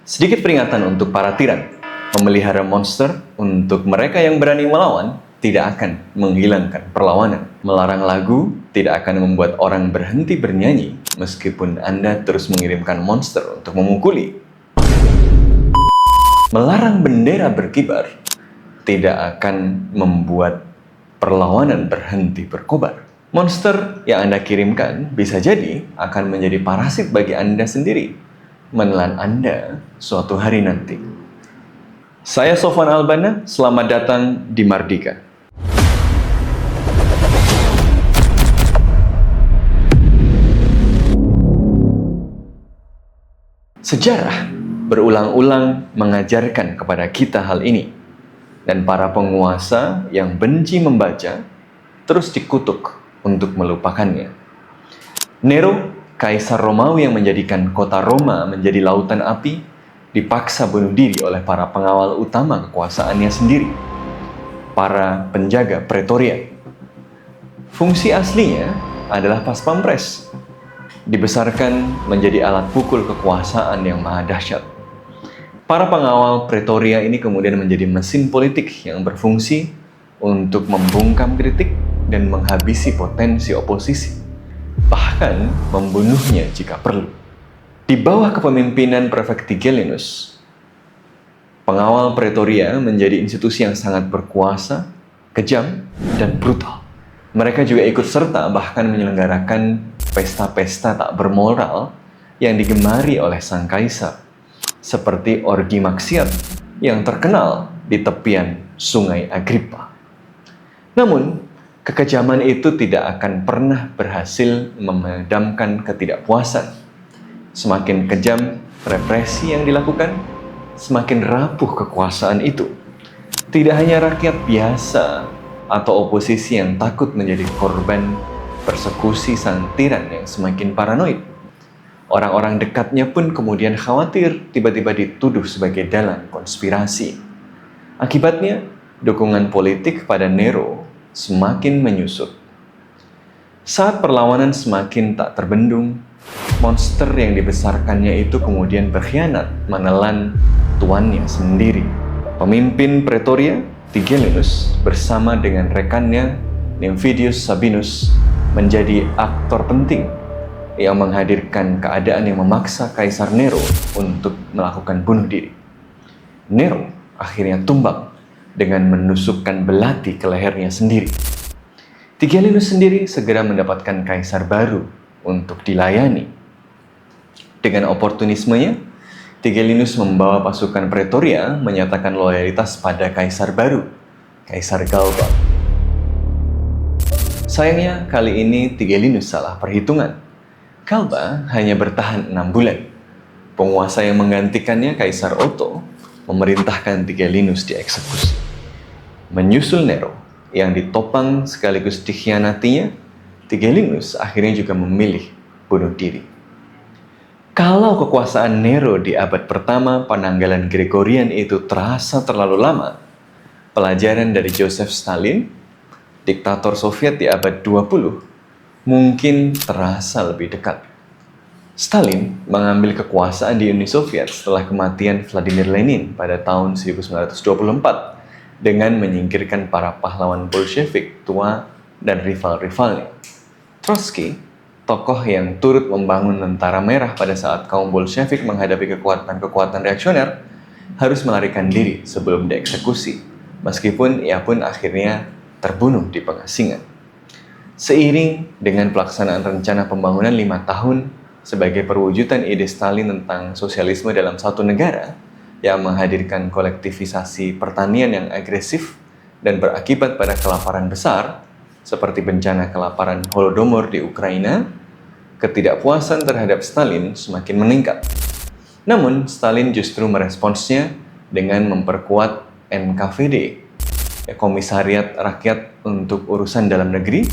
Sedikit peringatan untuk para tiran. Memelihara monster untuk mereka yang berani melawan tidak akan menghilangkan perlawanan. Melarang lagu tidak akan membuat orang berhenti bernyanyi meskipun Anda terus mengirimkan monster untuk memukuli. Melarang bendera berkibar tidak akan membuat perlawanan berhenti berkobar. Monster yang Anda kirimkan bisa jadi akan menjadi parasit bagi Anda sendiri, menelan Anda suatu hari nanti. Saya Sofwan Albana, selamat datang di Mardika. Sejarah berulang-ulang mengajarkan kepada kita hal ini, dan para penguasa yang benci membaca terus dikutuk untuk melupakannya. Nero, kaisar Romawi yang menjadikan kota Roma menjadi lautan api, dipaksa bunuh diri oleh para pengawal utama kekuasaannya sendiri, para penjaga Pretoria. Fungsi aslinya adalah pas pampres, dibesarkan menjadi alat pukul kekuasaan yang maha dahsyat. Para pengawal Pretoria ini kemudian menjadi mesin politik yang berfungsi untuk membungkam kritik dan menghabisi potensi oposisi, bahkan membunuhnya jika perlu. Di bawah kepemimpinan Prefek Tigellinus, pengawal Pretoria menjadi institusi yang sangat berkuasa, kejam, dan brutal. Mereka juga ikut serta bahkan menyelenggarakan pesta-pesta tak bermoral yang digemari oleh sang kaisar, seperti orgi maksiat yang terkenal di tepian Sungai Agrippa. Namun, kekejaman itu tidak akan pernah berhasil memadamkan ketidakpuasan. Semakin kejam represi yang dilakukan, semakin rapuh kekuasaan itu. Tidak hanya rakyat biasa atau oposisi yang takut menjadi korban persekusi sang tiran yang semakin paranoid. Orang-orang dekatnya pun kemudian khawatir tiba-tiba dituduh sebagai dalang konspirasi. Akibatnya, dukungan politik pada Nero semakin menyusut. Saat perlawanan semakin tak terbendung, monster yang dibesarkannya itu kemudian berkhianat menelan tuannya sendiri. Pemimpin Pretoria, Tigellinus, bersama dengan rekannya Nymphidius Sabinus menjadi aktor penting yang menghadirkan keadaan yang memaksa Kaisar Nero untuk melakukan bunuh diri. Nero akhirnya tumbang dengan menusukkan belati ke lehernya sendiri. Tigellinus sendiri segera mendapatkan kaisar baru untuk dilayani. Dengan oportunismenya, Tigellinus membawa pasukan Pretoria menyatakan loyalitas pada kaisar baru, Kaisar Galba. Sayangnya, kali ini Tigellinus salah perhitungan. Galba hanya bertahan 6 bulan. Penguasa yang menggantikannya, Kaisar Otto, memerintahkan Tigellinus dieksekusi. Menyusul Nero yang ditopang sekaligus dikhianatinya, Tigellinus akhirnya juga memilih bunuh diri. Kalau kekuasaan Nero di abad pertama penanggalan Gregorian itu terasa terlalu lama, pelajaran dari Joseph Stalin, diktator Soviet di abad 20, mungkin terasa lebih dekat. Stalin mengambil kekuasaan di Uni Soviet setelah kematian Vladimir Lenin pada tahun 1924 dengan menyingkirkan para pahlawan Bolshevik tua dan rival-rivalnya. Trotsky, tokoh yang turut membangun tentara merah pada saat kaum Bolshevik menghadapi kekuatan-kekuatan reaksioner, harus melarikan diri sebelum dieksekusi, meskipun ia pun akhirnya terbunuh di pengasingan. Seiring dengan pelaksanaan rencana pembangunan 5 tahun sebagai perwujudan ide Stalin tentang sosialisme dalam satu negara yang menghadirkan kolektivisasi pertanian yang agresif dan berakibat pada kelaparan besar, seperti bencana kelaparan Holodomor di Ukraina, ketidakpuasan terhadap Stalin semakin meningkat. Namun, Stalin justru meresponsnya dengan memperkuat NKVD, Komisariat Rakyat untuk Urusan Dalam Negeri,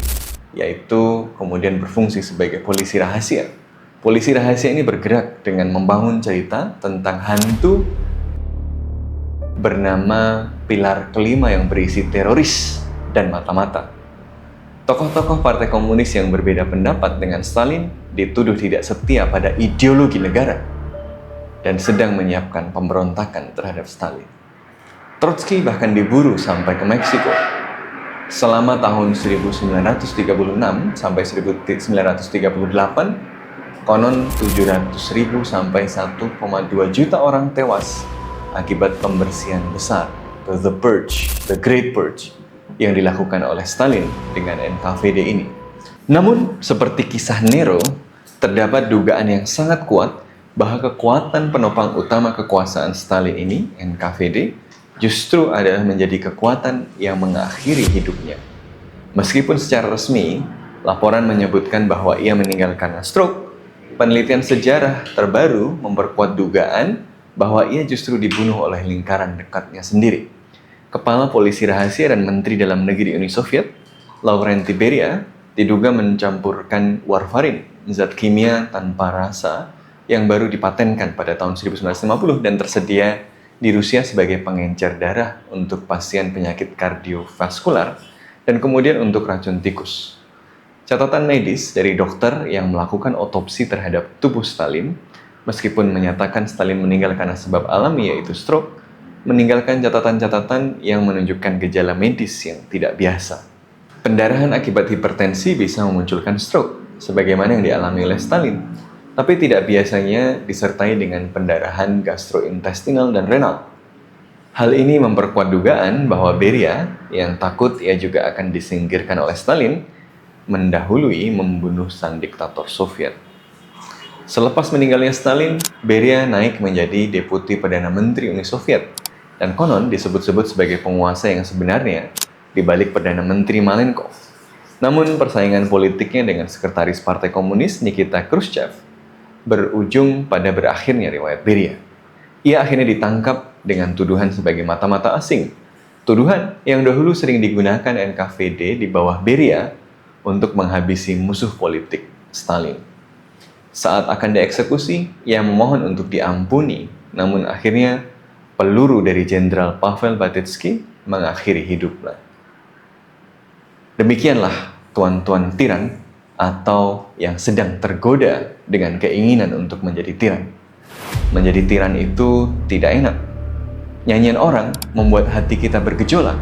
yaitu kemudian berfungsi sebagai polisi rahasia. Polisi rahasia ini bergerak dengan membangun cerita tentang hantu bernama Pilar Kelima yang berisi teroris dan mata-mata. Tokoh-tokoh partai komunis yang berbeda pendapat dengan Stalin dituduh tidak setia pada ideologi negara. dan sedang menyiapkan pemberontakan terhadap Stalin. Trotsky bahkan diburu sampai ke Meksiko. Selama tahun 1936 sampai 1938, konon 700.000 sampai 1,2 juta orang tewas akibat pembersihan besar, The Purge, The Great Purge, yang dilakukan oleh Stalin dengan NKVD ini. Namun, seperti kisah Nero, terdapat dugaan yang sangat kuat bahwa kekuatan penopang utama kekuasaan Stalin ini, NKVD, justru adalah menjadi kekuatan yang mengakhiri hidupnya. Meskipun secara resmi, laporan menyebutkan bahwa ia meninggal karena stroke, penelitian sejarah terbaru memperkuat dugaan bahwa ia justru dibunuh oleh lingkaran dekatnya sendiri. Kepala Polisi Rahasia dan Menteri Dalam Negeri Uni Soviet, Laurent Beria, diduga mencampurkan warfarin, zat kimia tanpa rasa yang baru dipatenkan pada tahun 1950 dan tersedia di Rusia sebagai pengencer darah untuk pasien penyakit kardiovaskular dan kemudian untuk racun tikus. Catatan medis dari dokter yang melakukan otopsi terhadap tubuh Stalin, meskipun menyatakan Stalin meninggal karena sebab alami yaitu stroke, meninggalkan catatan-catatan yang menunjukkan gejala medis yang tidak biasa. Pendarahan akibat hipertensi bisa memunculkan stroke, sebagaimana yang dialami oleh Stalin, tapi tidak biasanya disertai dengan pendarahan gastrointestinal dan renal. Hal ini memperkuat dugaan bahwa Beria, yang takut ia juga akan disingkirkan oleh Stalin, mendahului membunuh sang diktator Soviet. Selepas meninggalnya Stalin, Beria naik menjadi Deputi Perdana Menteri Uni Soviet, dan konon disebut-sebut sebagai penguasa yang sebenarnya di balik Perdana Menteri Malenkov. Namun persaingan politiknya dengan sekretaris Partai Komunis Nikita Khrushchev berujung pada berakhirnya riwayat Beria. Ia akhirnya ditangkap dengan tuduhan sebagai mata-mata asing. Tuduhan yang dahulu sering digunakan NKVD di bawah Beria untuk menghabisi musuh politik Stalin. Saat akan dieksekusi, ia memohon untuk diampuni, namun akhirnya peluru dari Jenderal Pavel Batetsky mengakhiri hidupnya. Demikianlah tuan-tuan tiran atau yang sedang tergoda dengan keinginan untuk menjadi tiran. Menjadi tiran itu tidak enak. Nyanyian orang membuat hati kita bergejolak.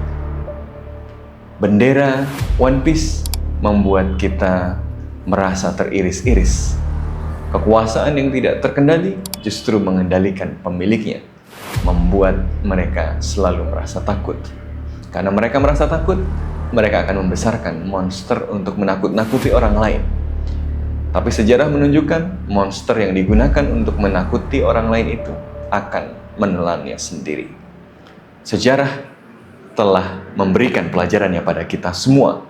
Bendera One Piece membuat kita merasa teriris-iris. Kekuasaan yang tidak terkendali justru mengendalikan pemiliknya, membuat mereka selalu merasa takut. Karena mereka merasa takut, mereka akan membesarkan monster untuk menakut-nakuti orang lain. Tapi sejarah menunjukkan monster yang digunakan untuk menakuti orang lain itu akan menelannya sendiri. Sejarah telah memberikan pelajarannya pada kita semua.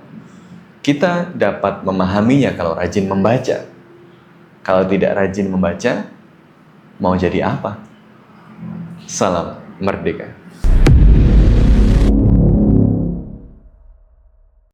Kita dapat memahaminya kalau rajin membaca. Kalau tidak rajin membaca, mau jadi apa? Salam merdeka.